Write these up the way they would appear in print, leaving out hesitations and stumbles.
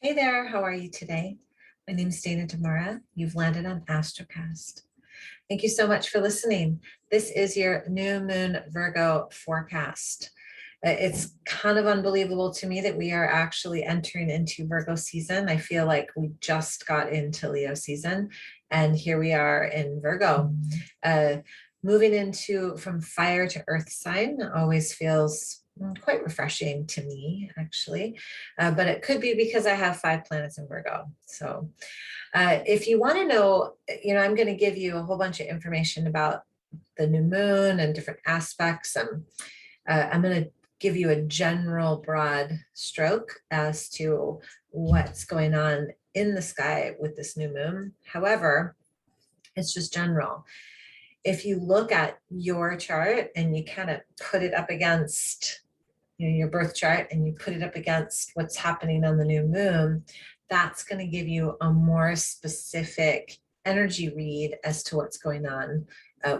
Hey there, how are you today? My name is Dana Damara. You've landed on Astrocast. Thank you so much for listening. This is your new moon Virgo forecast. It's kind of unbelievable to me that we are actually entering into Virgo season. I feel like we just got into Leo season, and here we are in Virgo. Moving into from fire to earth sign always feels quite refreshing to me, actually. But it could be because I have 5 planets in Virgo. So if you want to know, I'm going to give you a whole bunch of information about the new moon and different aspects. I'm going to give you a general broad stroke as to what's going on in the sky with this new moon. However, it's just general. If you look at your chart and you kind of put it up against your birth chart and you put it up against what's happening on the new moon, that's going to give you a more specific energy read as to what's going on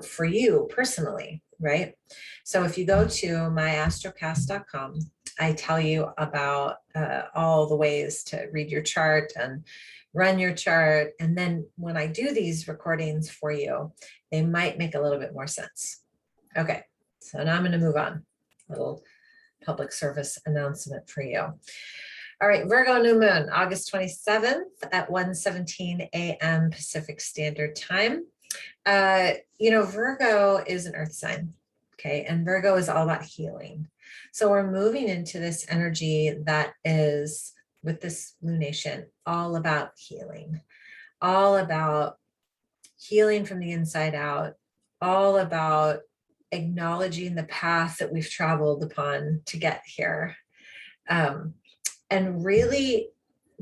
for you personally, right? So if you go to myastrocast.com, I tell you about all the ways to read your chart and run your chart. And then when I do these recordings for you, they might make a little bit more sense. Okay, so now I'm going to move on. A little public service announcement for you. All right, Virgo new moon, August 27th at 1:17 a.m. Pacific Standard Time. Virgo is an earth sign, okay? And Virgo is all about healing. So we're moving into this energy that is, with this lunation, all about healing, all about healing from the inside out, all about acknowledging the path that we've traveled upon to get here, and really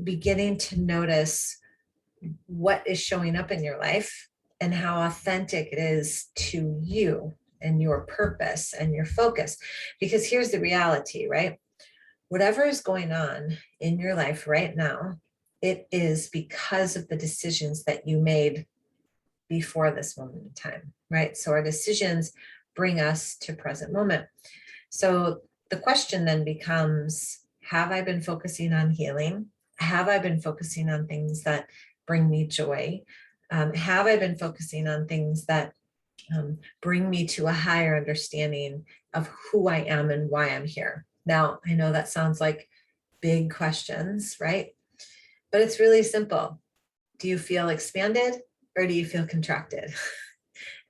beginning to notice what is showing up in your life and how authentic it is to you and your purpose and your focus. Because here's the reality, right? Whatever is going on in your life right now, it is because of the decisions that you made before this moment in time, right? So our decisions bring us to present moment. So the question then becomes, have I been focusing on healing? Have I been focusing on things that bring me joy? Have I been focusing on things that bring me to a higher understanding of who I am and why I'm here? Now, I know that sounds like big questions, right? But it's really simple. Do you feel expanded or do you feel contracted?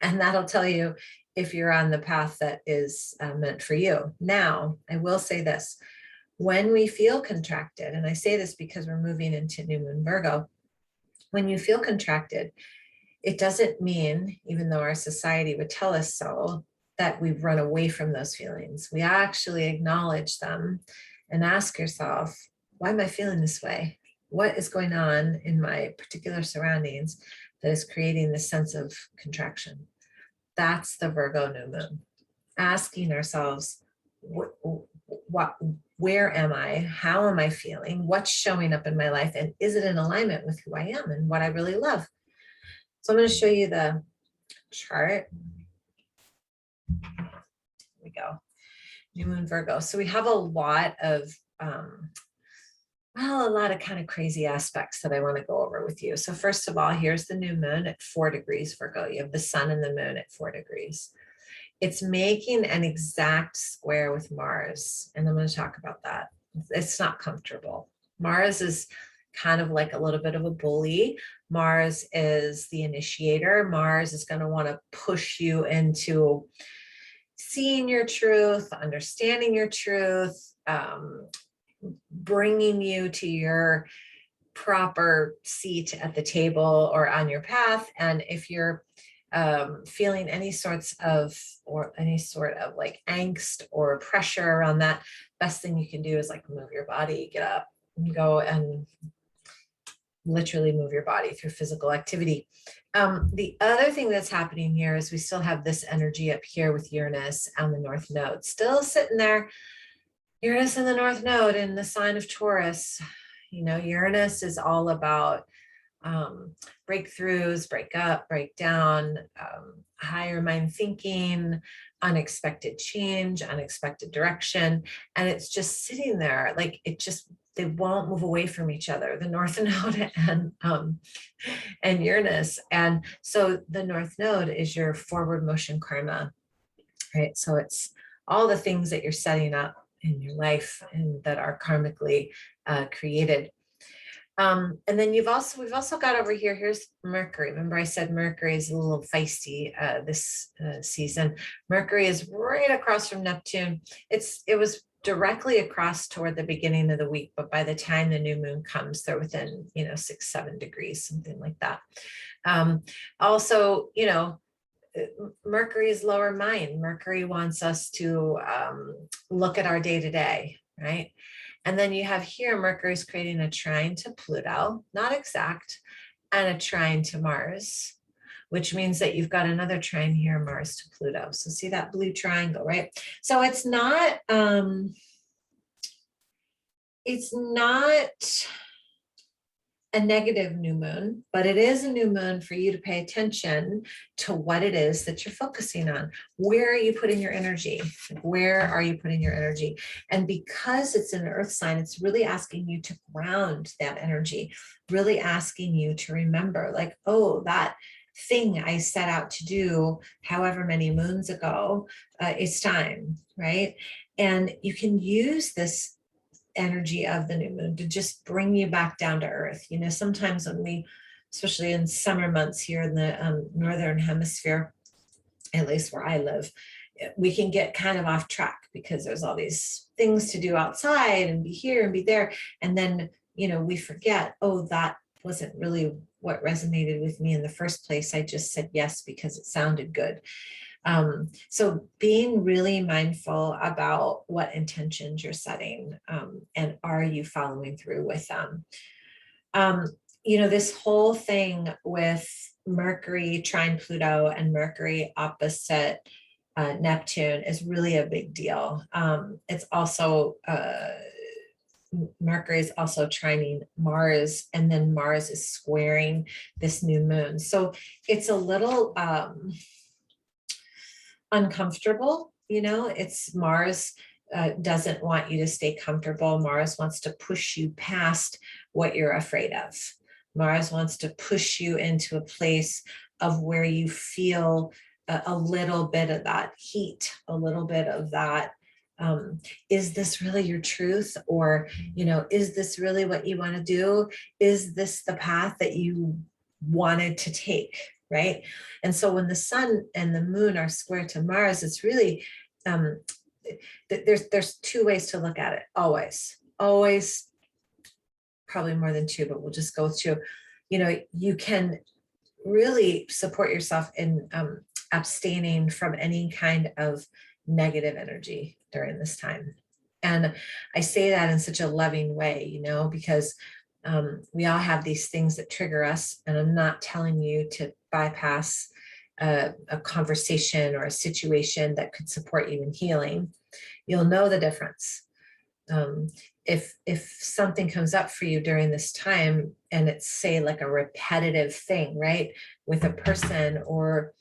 And that'll tell you if you're on the path that is meant for you. Now, I will say this. When we feel contracted, and I say this because we're moving into new moon Virgo, when you feel contracted, it doesn't mean, even though our society would tell us so, that we've run away from those feelings. We actually acknowledge them and ask yourself, why am I feeling this way? What is going on in my particular surroundings that is creating this sense of contraction? That's the Virgo new moon. Asking ourselves, where am I? How am I feeling? What's showing up in my life? And is it in alignment with who I am and what I really love? So I'm going to show you the chart. Here we go. New moon Virgo. So we have a lot of kind of crazy aspects that I want to go over with you. So first of all, here's the new moon at 4 degrees Virgo. You have the sun and the moon at 4 degrees. It's making an exact square with Mars. And I'm going to talk about that. It's not comfortable. Mars is kind of like a little bit of a bully. Mars is the initiator. Mars is going to want to push you into seeing your truth, understanding your truth, bringing you to your proper seat at the table or on your path. And if you're feeling any sort of like angst or pressure around that, best thing you can do is like move your body, get up and go and literally move your body through physical activity. The other thing that's happening here is we still have this energy up here with Uranus and the North Node still sitting there. Uranus and the North Node in the sign of Taurus. Uranus is all about breakthroughs, break up, break down, higher mind thinking, unexpected change, unexpected direction. And it's just sitting there, like it just they won't move away from each other, the North Node and Uranus. And so the North Node is your forward motion karma, right? So it's all the things that you're setting up in your life and that are karmically created. And then we've also got over here, here's Mercury. Remember I said Mercury is a little feisty this season. Mercury is right across from Neptune. It was directly across toward the beginning of the week, but by the time the new moon comes, they're within, 6-7 degrees, something like that. Also, Mercury is lower mind. Mercury wants us to look at our day-to-day, right? And then you have here, Mercury's creating a trine to Pluto, not exact, and a trine to Mars, which means that you've got another trine here, Mars to Pluto. So see that blue triangle, right? So it's not a negative new moon, but it is a new moon for you to pay attention to what it is that you're focusing on. Where are you putting your energy? Where are you putting your energy? And because it's an earth sign, it's really asking you to ground that energy, really asking you to remember, like, oh, that thing I set out to do however many moons ago, it's time, right? And you can use this energy of the new moon to just bring you back down to earth. Sometimes when we, especially in summer months here in the northern hemisphere, at least where I live, we can get kind of off track because there's all these things to do outside and be here and be there. And then, we forget, oh, that wasn't really what resonated with me in the first place. I just said yes because it sounded good. So being really mindful about what intentions you're setting, and are you following through with them? This whole thing with Mercury trine Pluto and Mercury opposite Neptune is really a big deal. It's also Mercury is also trining Mars, and then Mars is squaring this new moon. So it's a little uncomfortable, it's Mars doesn't want you to stay comfortable. Mars wants to push you past what you're afraid of. Mars wants to push you into a place of where you feel a little bit of that heat, a little bit of that. Is this really your truth? Or, is this really what you want to do? Is this the path that you wanted to take? Right. And so when the sun and the moon are square to Mars, it's really, there's two ways to look at it. Always, probably more than two, but we'll just go with two. You can really support yourself in abstaining from any kind of negative energy during this time. And I say that in such a loving way, because we all have these things that trigger us, and I'm not telling you to bypass a conversation or a situation that could support you in healing. You'll know the difference. If something comes up for you during this time, and it's, say, like a repetitive thing, right, with a person or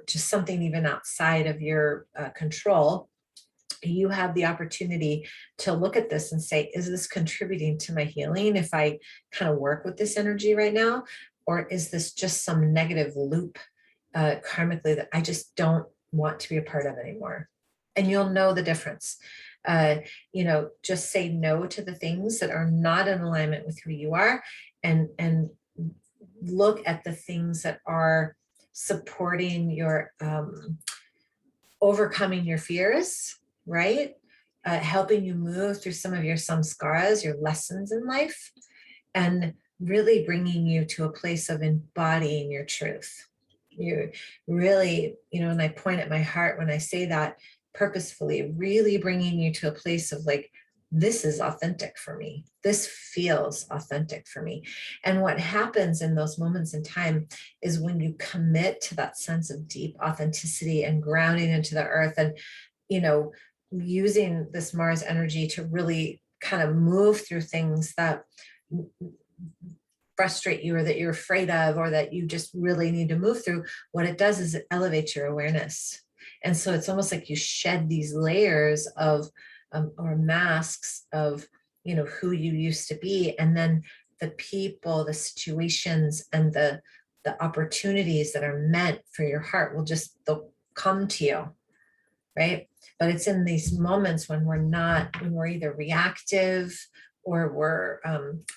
just something even outside of your control, you have the opportunity to look at this and say, is this contributing to my healing if I kind of work with this energy right now? Or is this just some negative loop karmically that I just don't want to be a part of anymore? And you'll know the difference. Just say no to the things that are not in alignment with who you are, and look at the things that are supporting your overcoming your fears, right? Helping you move through some of your samskaras, your lessons in life, and really bringing you to a place of embodying your truth. You really, and I point at my heart when I say that purposefully, really bringing you to a place of like, this is authentic for me. This feels authentic for me. And what happens in those moments in time is when you commit to that sense of deep authenticity and grounding into the earth, and, using this Mars energy to really kind of move through things that frustrate you or that you're afraid of or that you just really need to move through, what it does is it elevates your awareness. And so it's almost like you shed these layers of or masks of you know, who you used to be. And then the people, the situations, and the opportunities that are meant for your heart will just, they'll come to you, right? But it's in these moments when we're either reactive or we're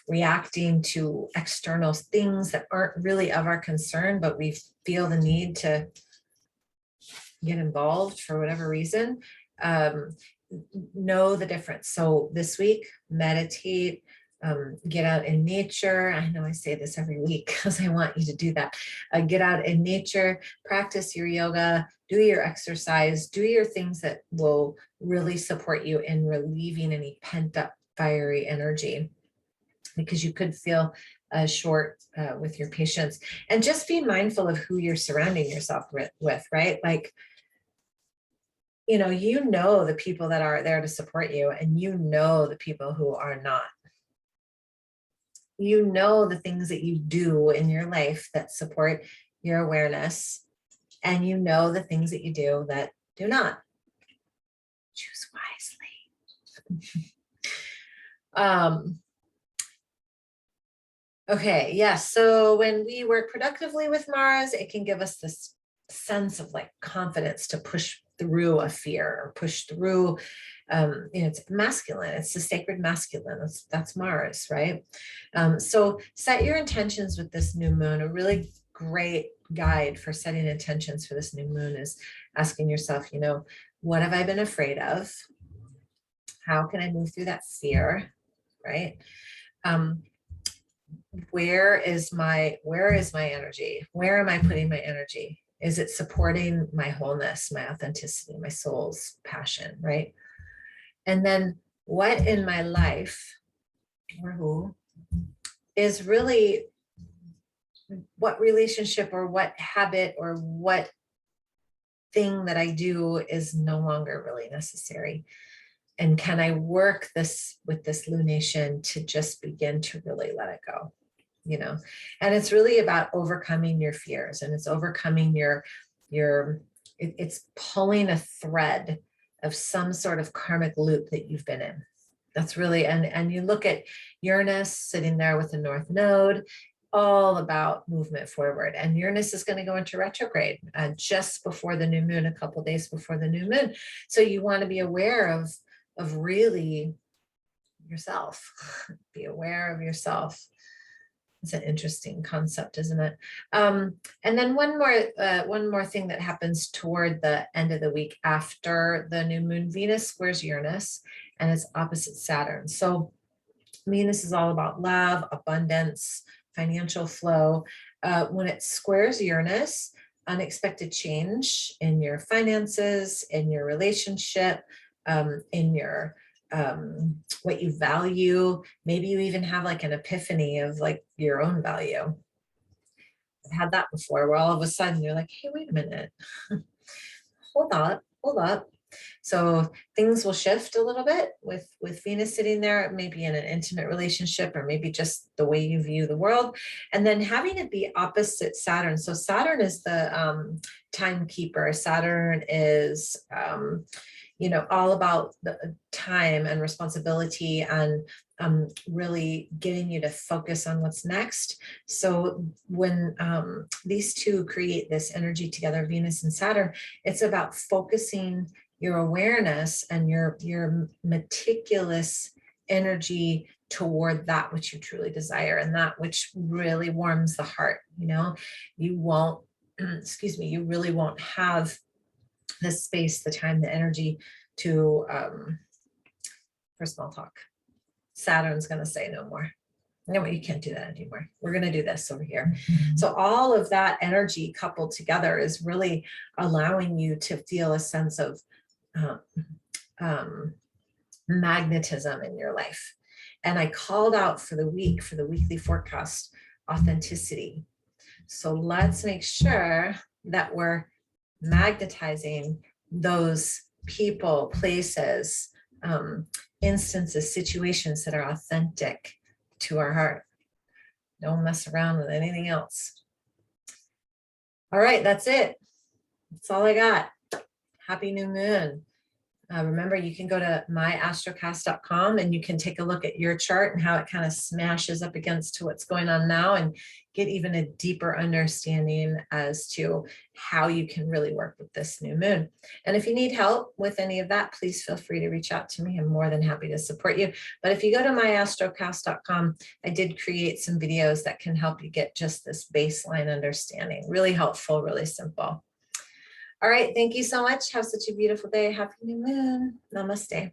reacting to external things that aren't really of our concern, but we feel the need to get involved for whatever reason. Know the difference. So this week, meditate, get out in nature. I know I say this every week because I want you to do that. Get out in nature, practice your yoga, do your exercise, do your things that will really support you in relieving any pent up fiery energy, because you could feel short with your patience. And just be mindful of who you're surrounding yourself with, right? Like, you know the people that are there to support you, and you know the people who are not. You know the things that you do in your life that support your awareness, and you know the things that you do that do not. Choose wisely. Okay, yes. So when we work productively with Mars, it can give us this sense of like confidence to push through a fear or push through, it's masculine, it's the sacred masculine, that's Mars, right? So set your intentions with this new moon. A really great guide for setting intentions for this new moon is asking yourself, what have I been afraid of? How can I move through that fear, right? Where is my energy? Where am I putting my energy? Is it supporting my wholeness, my authenticity, my soul's passion, right? And then what in my life, or who, is really, what relationship or what habit or what thing that I do is no longer really necessary? And can I work this with this lunation to just begin to really let it go? And it's really about overcoming your fears, and it's overcoming it's pulling a thread of some sort of karmic loop that you've been in. That's really, and you look at Uranus sitting there with the North Node, all about movement forward. And Uranus is going to go into retrograde just before the new moon, a couple of days before the new moon. So you want to be aware of really yourself. Be aware of yourself. It's an interesting concept, isn't it? And then one more thing that happens toward the end of the week after the new moon, Venus squares Uranus, and it's opposite Saturn. So Venus is all about love, abundance, financial flow. When it squares Uranus, unexpected change in your finances, in your relationship, in your what you value. Maybe you even have like an epiphany of like your own value. I've had that before, where all of a sudden you're like, hey, wait a minute. hold up. So things will shift a little bit with Venus sitting there, maybe in an intimate relationship, or maybe just the way you view the world. And then having it be opposite Saturn. So Saturn is the timekeeper. Saturn is all about the time and responsibility, and really getting you to focus on what's next. So when these two create this energy together, Venus and Saturn, it's about focusing your awareness and your meticulous energy toward that which you truly desire, and that which really warms the heart. You won't, you really won't have the space, the time, the energy to for small talk. Saturn's going to say no more. No, you can't do that anymore. We're going to do this over here. So all of that energy coupled together is really allowing you to feel a sense of magnetism in your life. And I called out for the weekly forecast, authenticity. So let's make sure that we're magnetizing those people, places, instances, situations that are authentic to our heart. Don't mess around with anything else. All right, that's it. That's all I got. Happy new moon. Remember, you can go to myastrocast.com and you can take a look at your chart and how it kind of smashes up against to what's going on now and get even a deeper understanding as to how you can really work with this new moon. And if you need help with any of that, please feel free to reach out to me. I'm more than happy to support you. But if you go to myastrocast.com, I did create some videos that can help you get just this baseline understanding. Really helpful, really simple. All right, thank you so much. Have such a beautiful day. Happy new moon. Namaste.